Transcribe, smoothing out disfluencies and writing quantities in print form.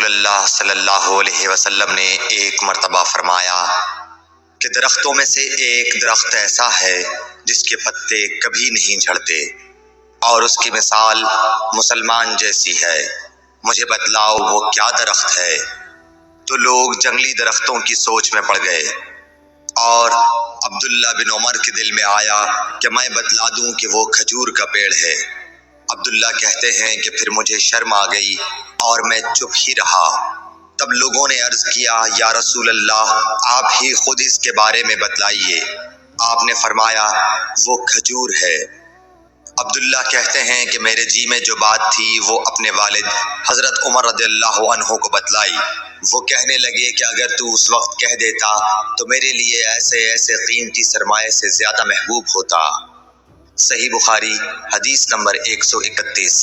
रसूलुल्लाह सल्लल्लाहु अलैहि वसल्लम ने एक मर्तबा फरमाया कि दरख्तों में से एक दरख्त ऐसा है जिसके पत्ते कभी नहीं झड़ते और उसकी मिसाल मुसलमान जैसी है। मुझे बतलाओ वो क्या दरख्त है। तो लोग जंगली दरख्तों की सोच में पड़ गए और अब्दुल्ला बिन उमर के दिल में आया कि मैं बतला दूं कि वो खजूर का पेड़ है। अब्दुल्ला कहते हैं कि फिर मुझे शर्म आ गई और मैं चुप ही रहा। तब लोगों ने अर्ज किया, या रसूल अल्लाह, आप ही खुद इसके बारे में बतलाइए। आपने फरमाया, वो खजूर है। अब्दुल्ला कहते हैं कि मेरे जी में जो बात थी वो अपने वालिद हजरत उमर रज़ियल्लाहु अन्हु को बतलाई। वो कहने लगे कि अगर तू उस वक्त कह देता तो मेरे लिए ऐसे ऐसे कीमती सरमाए से ज्यादा महबूब होता। सही बुखारी हदीस नंबर 131।